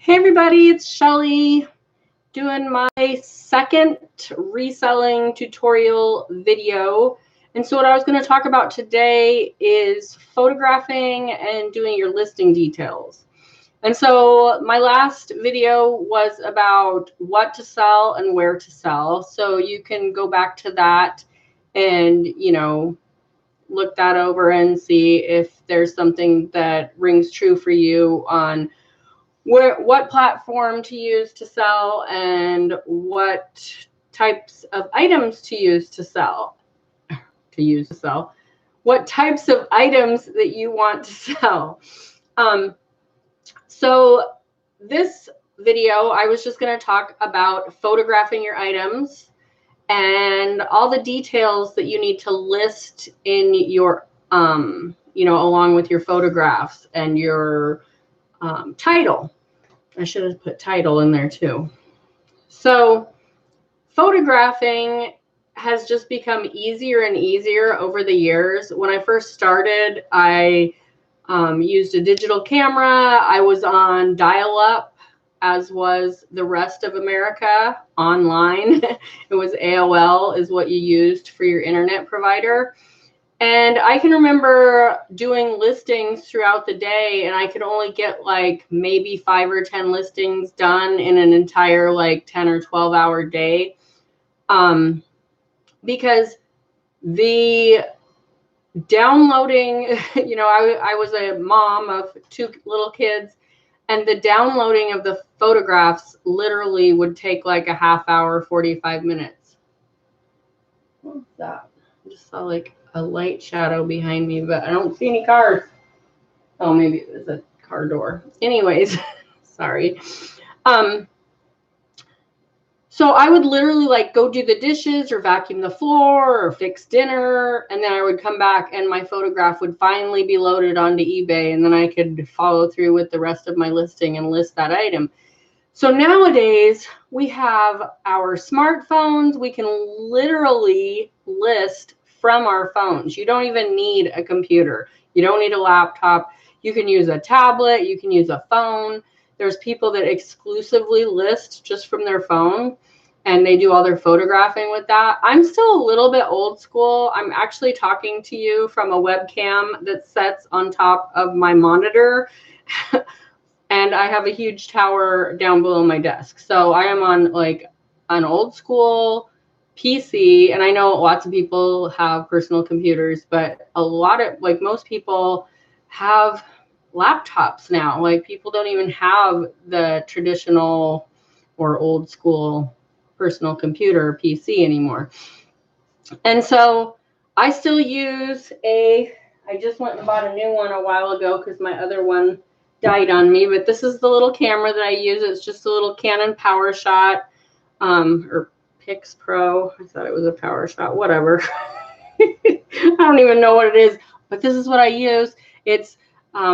Hey everybody, it's Shelly doing my second reselling tutorial video. And so what I was going to talk about today is photographing and doing your listing details. And so my last video was about what to sell and where to sell. So you can go back to that and, look that over and see if there's something that rings true for you on what platform to use to sell and what types of items to use to sell. What types of items that you want to sell. So this video, I was just going to talk about photographing your items and all the details that you need to list in your, along with your photographs and your title. I should have put title in there too. So photographing has just become easier and easier over the years. When I first started, I used a digital camera. I was on dial-up, as was the rest of America, online. It was AOL is what you used for your internet provider. And I can remember doing listings throughout the day, and I could only get like maybe 5 or 10 listings done in an entire like 10 or 12-hour day. Because the downloading, I was a mom of 2 little kids, and the downloading of the photographs literally would take like a half hour, 45 minutes. What's that? I just saw like a light shadow behind me, but I don't see any cars. Oh, maybe it was a car door. Anyways, sorry. So I would literally like go do the dishes or vacuum the floor or fix dinner, and then I would come back and my photograph would finally be loaded onto eBay, and then I could follow through with the rest of my listing and list that item. So nowadays we have our smartphones. We can literally list from our phones. You don't even need a computer. You don't need a laptop. You can use a tablet. You can use a phone. There's people that exclusively list just from their phone, and they do all their photographing with that. I'm still a little bit old school. I'm actually talking to you from a webcam that sits on top of my monitor. And I have a huge tower down below my desk. So I am on like an old school PC, and I know lots of people have personal computers, but a lot of, like, most people have laptops now. Like, people don't even have the traditional or old school personal computer or PC anymore. And so I still use I just went and bought a new one a while ago because my other one died on me, but this is the little camera that I use. It's just a little Canon PowerShot, or Pix Pro. I thought it was a PowerShot, whatever. I don't even know what it is, but this is what I use. It's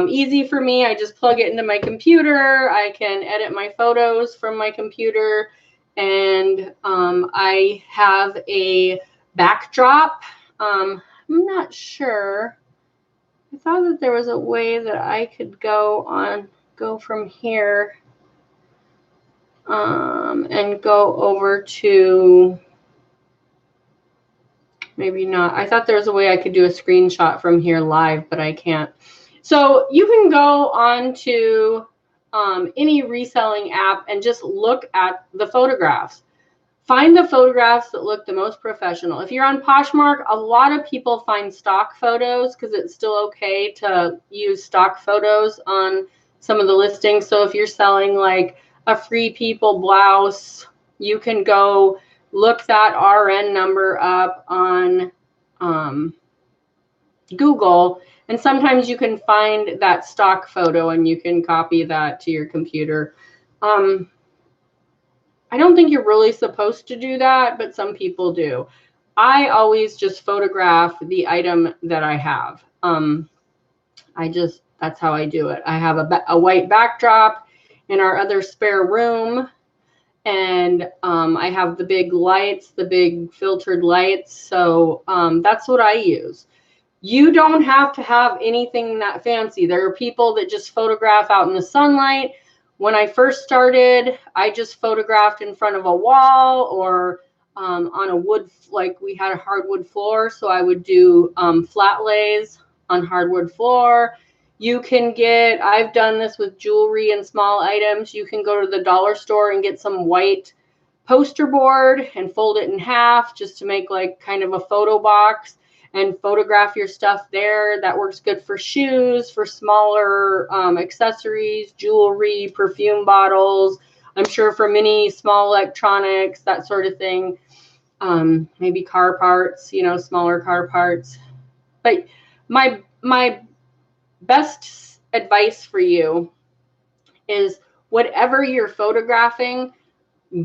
easy for me. I just plug it into my computer. I can edit my photos from my computer, and I have a backdrop. I'm not sure. I thought that there was a way that I could go from here and go over to, maybe not. I thought there was a way I could do a screenshot from here live, but I can't. So you can go on to any reselling app and just look at the photographs. Find the photographs that look the most professional. If you're on Poshmark, a lot of people find stock photos because it's still okay to use stock photos on some of the listings. So if you're selling like a Free People blouse, you can go look that RN number up on Google, and sometimes you can find that stock photo and you can copy that to your computer. I don't think you're really supposed to do that, but some people do. I always just photograph the item that I have. That's how I do it. I have a white backdrop in our other spare room, and I have the big lights, the big filtered lights. So that's what I use. You don't have to have anything that fancy. There are people that just photograph out in the sunlight When I first started, I just photographed in front of a wall or on a wood, like we had a hardwood floor. So I would do flat lays on hardwood floor. You can get, I've done this with jewelry and small items. You can go to the dollar store and get some white poster board and fold it in half just to make like kind of a photo box and photograph your stuff there. That works good for shoes, for smaller accessories, jewelry, perfume bottles. I'm sure for many small electronics, that sort of thing. Maybe car parts, you know, smaller car parts. But my best advice for you is whatever you're photographing,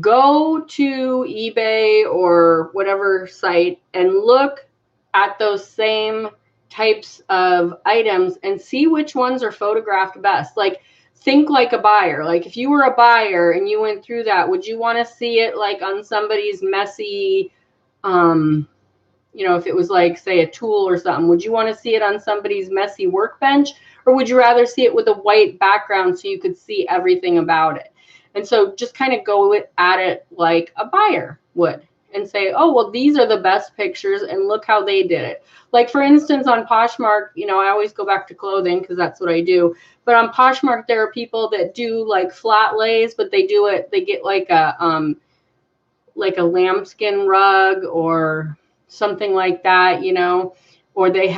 go to eBay or whatever site and look at those same types of items and see which ones are photographed best. Like, think like a buyer. Like, if you were a buyer and you went through that, would you want to see it like on somebody's messy, you know, if it was like, say, a tool or something, would you want to see it on somebody's messy workbench? Or would you rather see it with a white background so you could see everything about it? And so just kind of go at it like a buyer would and say, oh, well, these are the best pictures and look how they did it. Like, for instance, on Poshmark, you know, I always go back to clothing because that's what I do. But on Poshmark, there are people that do like flat lays, but they do it, they get like a lambskin rug or something like that, you know, or they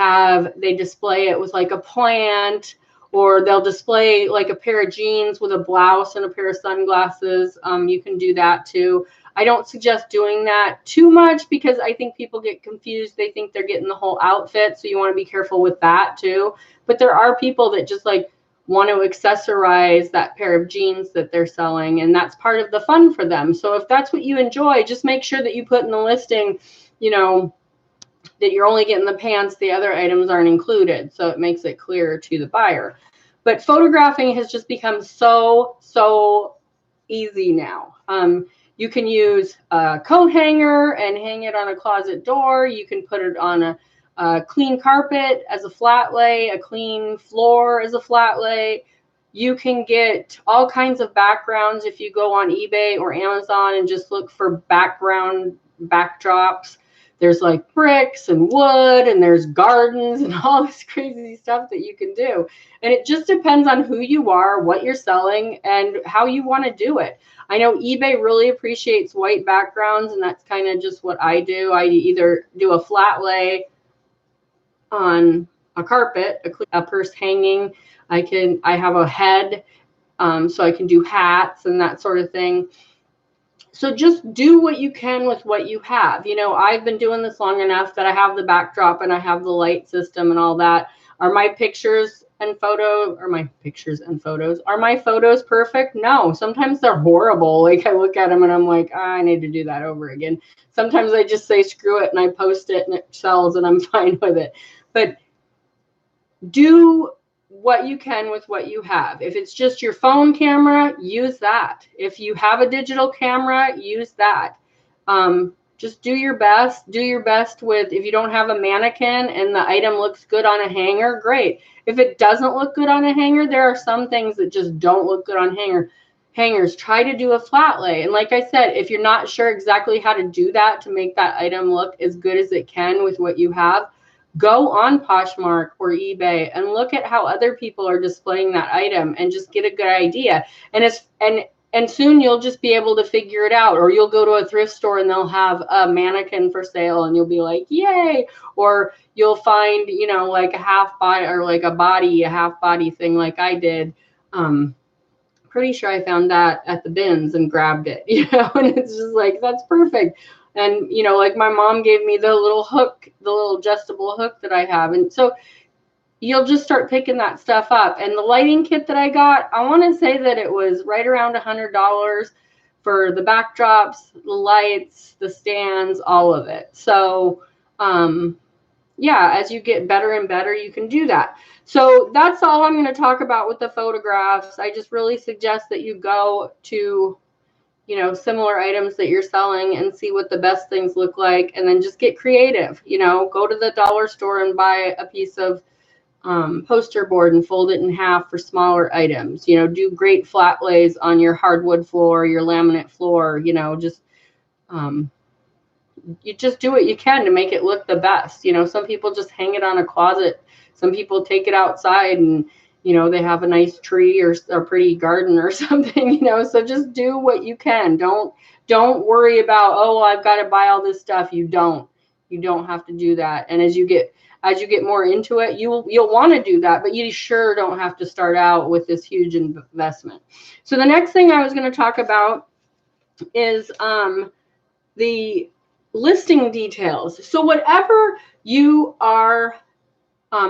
display it with like a plant, or they'll display like a pair of jeans with a blouse and a pair of sunglasses. You can do that too. I don't suggest doing that too much because I think people get confused. They think they're getting the whole outfit. So you want to be careful with that too. But there are people that just like want to accessorize that pair of jeans that they're selling, and that's part of the fun for them. So if that's what you enjoy, just make sure that you put in the listing, you know, that you're only getting the pants, the other items aren't included, so it makes it clearer to the buyer. But photographing has just become so easy now. You can use a coat hanger and hang it on a closet door. You can put it on a clean carpet as a flat lay, a clean floor as a flat lay. You can get all kinds of backgrounds if you go on eBay or Amazon and just look for background backdrops. There's like bricks and wood, and there's gardens and all this crazy stuff that you can do. And it just depends on who you are, what you're selling, and how you want to do it. I know eBay really appreciates white backgrounds, and that's kind of just what I do. I either do a flat lay on a carpet, a purse hanging. I have a head, so I can do hats and that sort of thing. So just do what you can with what you have. You know, I've been doing this long enough that I have the backdrop and I have the light system and all that. Are my pictures and photos are my photos perfect? No, sometimes they're horrible. Like, I look at them and I'm like, I need to do that over again. Sometimes I just say screw it and I post it and it sells and I'm fine with it. But do what you can with what you have. If it's just your phone camera, use that. If you have a digital camera, use that. Just do your best. Do your best with, if you don't have a mannequin and the item looks good on a hanger, great. If it doesn't look good on a hanger, there are some things that just don't look good on hangers. Try to do a flat lay. And like I said, if you're not sure exactly how to do that to make that item look as good as it can with what you have, go on Poshmark or eBay and look at how other people are displaying that item and just get a good idea. And soon you'll just be able to figure it out. Or you'll go to a thrift store and they'll have a mannequin for sale and you'll be like, yay. Or you'll find, you know, like a half body or like a half body thing like I did. Pretty sure I found that at the bins and grabbed it, you know, and it's just like, that's perfect. And, you know, like my mom gave me the little hook, the little adjustable hook that I have. And so you'll just start picking that stuff up. And the lighting kit that I got, I want to say that it was right around $100 for the backdrops, the lights, the stands, all of it. So, yeah, as you get better and better, you can do that. So that's all I'm going to talk about with the photographs. I just really suggest that you go to, you know, similar items that you're selling and see what the best things look like, and then just get creative. You know, go to the dollar store and buy a piece of poster board and fold it in half for smaller items. You know, do great flat lays on your hardwood floor, your laminate floor. You know, you just do what you can to make it look the best. You know, some people just hang it on a closet. Some people take it outside and, you know, they have a nice tree or a pretty garden or something, you know, so just do what you can. Don't worry about, oh, I've got to buy all this stuff. You don't have to do that. And as you get more into it, you'll want to do that, but you sure don't have to start out with this huge investment. So the next thing I was going to talk about is the listing details. So whatever you are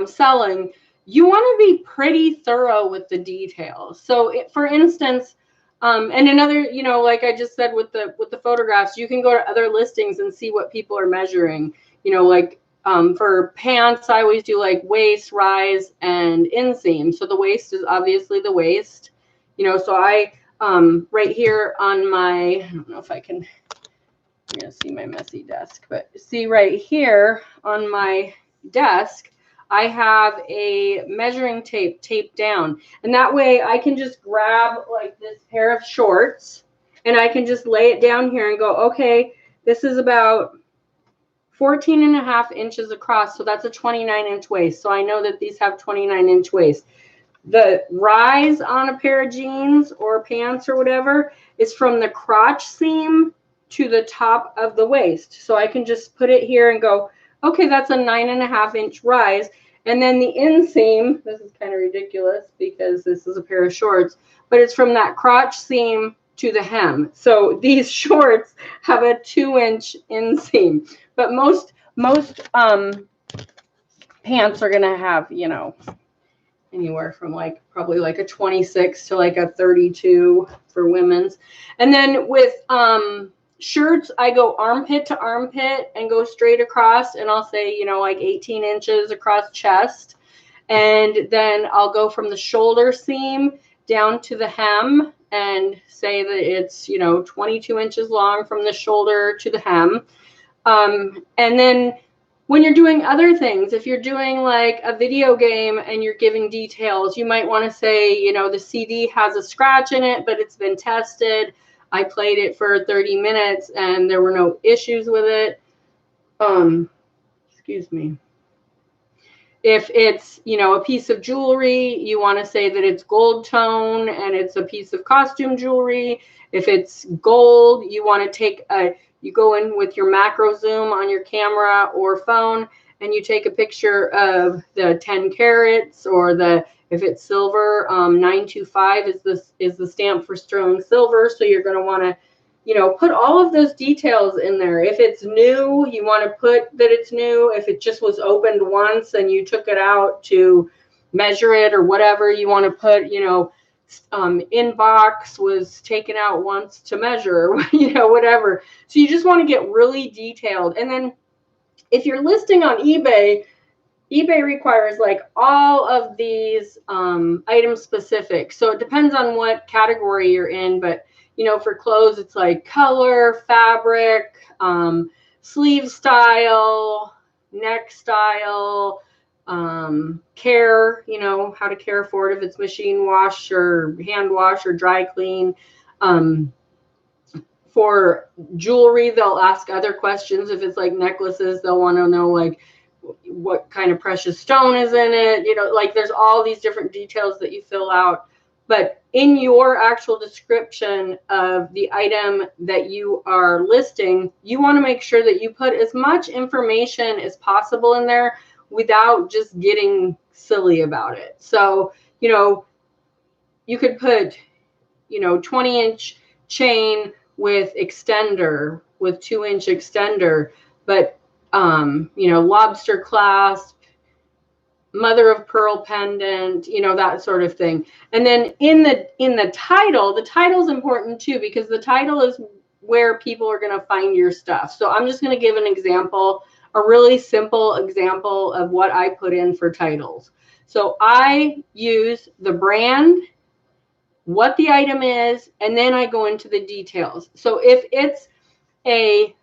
selling, you want to be pretty thorough with the details. So for instance, and another, you know, like I just said with the photographs, you can go to other listings and see what people are measuring. You know, like for pants, I always do like waist, rise, and inseam. So the waist is obviously the waist. You know, so I right here on my, I don't know if I can, you're gonna see my messy desk, but see right here on my desk, I have a measuring tape taped down, and that way I can just grab like this pair of shorts and I can just lay it down here and go, okay, this is about 14.5 inches across, so that's a 29-inch waist. So I know that these have 29-inch waist. The rise on a pair of jeans or pants or whatever is from the crotch seam to the top of the waist. So I can just put it here and go, okay, that's a 9.5-inch rise. And then the inseam, this is kind of ridiculous because this is a pair of shorts, but it's from that crotch seam to the hem. So these shorts have a 2-inch inseam, but most pants are going to have, you know, anywhere from like probably like a 26 to like a 32 for women's. And then with shirts, I go armpit to armpit and go straight across, and I'll say, you know, like 18 inches across chest. And then I'll go from the shoulder seam down to the hem and say that it's, you know, 22 inches long from the shoulder to the hem. And then when you're doing other things, if you're doing like a video game and you're giving details, you might want to say, you know, the CD has a scratch in it, but it's been tested. I played it for 30 minutes and there were no issues with it. Excuse me. If it's, you know, a piece of jewelry, you want to say that it's gold tone and it's a piece of costume jewelry. If it's gold, you want to take you go in with your macro zoom on your camera or phone and you take a picture of the 10 carats, or if it's silver, 925 is the stamp for sterling silver. So you're going to want to, you know, put all of those details in there. If it's new, you want to put that it's new. If it just was opened once and you took it out to measure it or whatever, you want to put, you know, inbox was taken out once to measure, you know, whatever. So you just want to get really detailed. And then if you're listing on eBay, eBay requires like all of these item specific. So it depends on what category you're in, but you know, for clothes, it's like color, fabric, sleeve style, neck style, care, you know, how to care for it, if it's machine wash or hand wash or dry clean. For jewelry, they'll ask other questions. If it's like necklaces, they'll want to know like what kind of precious stone is in it. You know, like there's all these different details that you fill out. But in your actual description of the item that you are listing, you want to make sure that you put as much information as possible in there without just getting silly about it. So, you know, you could put, you know, 20-inch chain with extender, with 2-inch extender, but, you know, lobster clasp, mother of pearl pendant, you know, that sort of thing. And then in the title is important too, because the title is where people are going to find your stuff. So I'm just going to give an example, a really simple example of what I put in for titles. So I use the brand, what the item is, and then I go into the details. So if it's a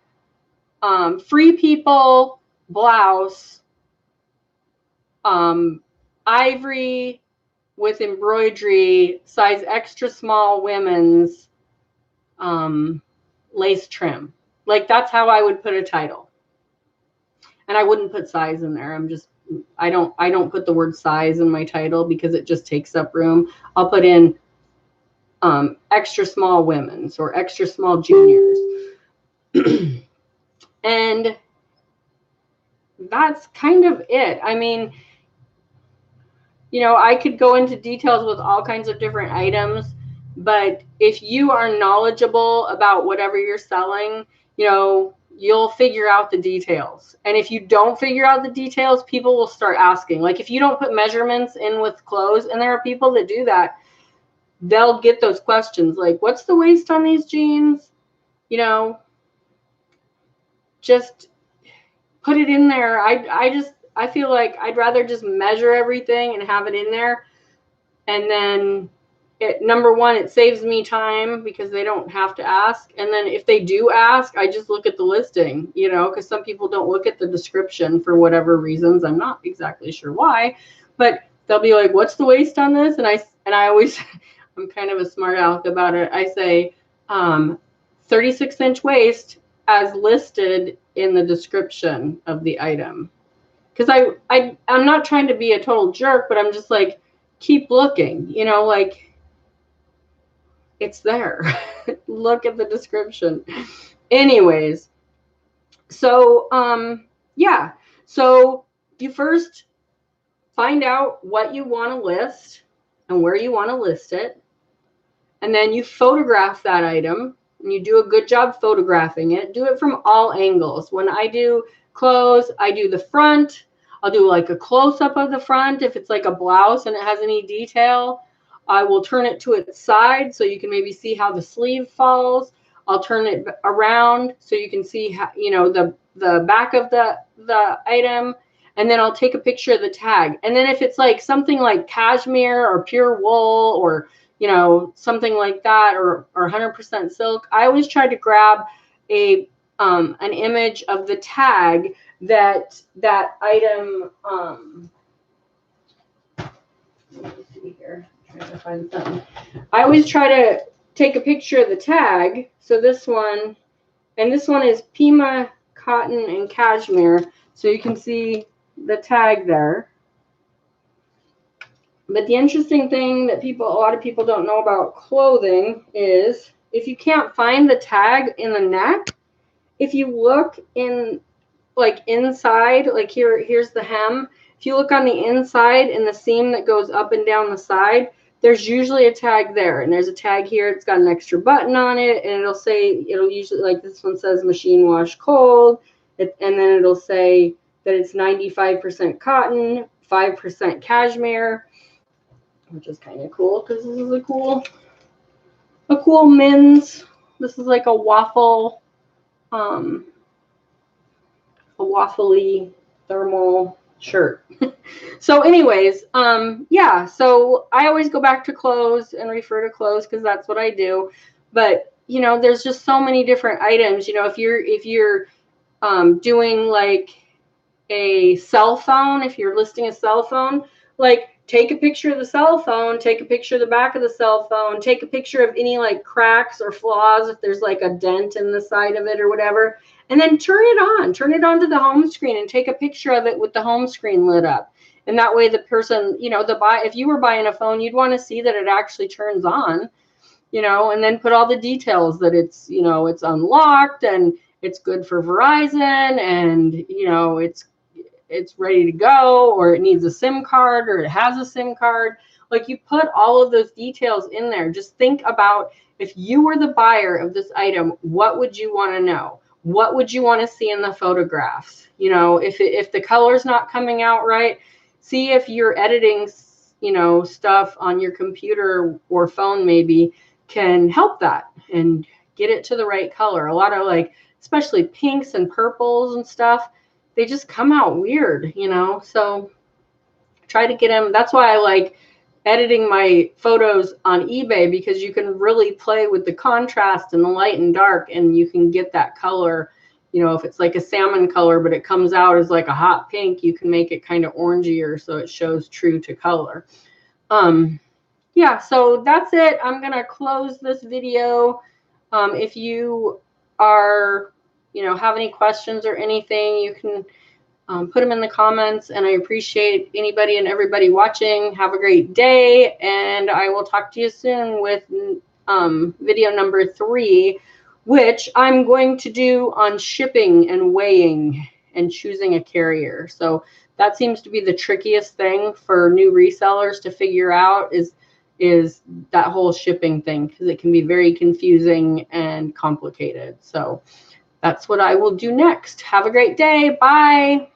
Free People blouse, ivory with embroidery, size extra small women's lace trim. Like that's how I would put a title. And I wouldn't put size in there. I don't put the word size in my title because it just takes up room. I'll put in extra small women's or extra small juniors. And that's kind of it. I mean, you know, I could go into details with all kinds of different items, but if you are knowledgeable about whatever you're selling, you know, you'll figure out the details. And if you don't figure out the details, people will start asking. Like if you don't put measurements in with clothes, and there are people that do that, they'll get those questions like, what's the waist on these jeans? You know, just put it in there. I feel like I'd rather just measure everything and have it in there. And then number one, it saves me time because they don't have to ask. And then if they do ask, I just look at the listing, you know, because some people don't look at the description for whatever reasons. I'm not exactly sure why, but they'll be like, what's the waist on this? And I always, I'm kind of a smart aleck about it. I say 36-inch waist as listed in the description of the item. Because I'm not trying to be a total jerk, but I'm just like, keep looking, you know, like it's there. Look at the description. Anyways, so yeah, so you first find out what you want to list and where you want to list it, and then you photograph that item, and you do a good job photographing it. Do it from all angles. When I do clothes, I do the front. I'll do like a close-up of the front. If it's like a blouse and it has any detail, I will turn it to its side so you can maybe see how the sleeve falls. I'll turn it around so you can see how, you know, the back of the item, and then I'll take a picture of the tag. And then if it's like something like cashmere or pure wool or, you know, something like that, or 100% silk, I always try to grab an image of the tag that item. Let me see here. I'm trying to find something. I always try to take a picture of the tag. So this one, and this one is Pima cotton and cashmere, so you can see the tag there. But the interesting thing that a lot of people don't know about clothing is if you can't find the tag in the neck, if you look in like inside, like here's the hem. If you look on the inside in the seam that goes up and down the side, there's usually a tag there. And there's a tag here. It's got an extra button on it. And it'll usually, like this one says machine wash cold. And then it'll say that it's 95% cotton, 5% cashmere, which is kind of cool because this is a cool men's. This is like a waffle, a waffly thermal shirt. So anyways, yeah, so I always go back to clothes and refer to clothes because that's what I do. But you know, there's just so many different items. You know, if you're doing like a cell phone, if you're listing a cell phone, like take a picture of the cell phone, take a picture of the back of the cell phone, take a picture of any like cracks or flaws if there's like a dent in the side of it or whatever, and then turn it on to the home screen and take a picture of it with the home screen lit up. And that way the person, you know, if you were buying a phone, you'd want to see that it actually turns on, you know, and then put all the details that it's, you know, it's unlocked and it's good for Verizon and, you know, it's ready to go, or it needs a SIM card, or it has a SIM card. Like you put all of those details in there. Just think about if you were the buyer of this item, what would you want to know? What would you want to see in the photographs? You know, if the color's not coming out right, see if you're editing, you know, stuff on your computer or phone maybe can help that and get it to the right color. A lot of like, especially pinks and purples and stuff, they just come out weird, you know, so try to get them. That's why I like editing my photos on eBay, because you can really play with the contrast and the light and dark, and you can get that color, you know, if it's like a salmon color, but it comes out as like a hot pink, you can make it kind of orangier so it shows true to color. Yeah, so that's it. I'm going to close this video. If you are, you know, have any questions or anything, you can put them in the comments, and I appreciate anybody and everybody watching. Have a great day, and I will talk to you soon with video number 3, which I'm going to do on shipping and weighing and choosing a carrier. So that seems to be the trickiest thing for new resellers to figure out, is that whole shipping thing, because it can be very confusing and complicated. So that's what I will do next. Have a great day. Bye.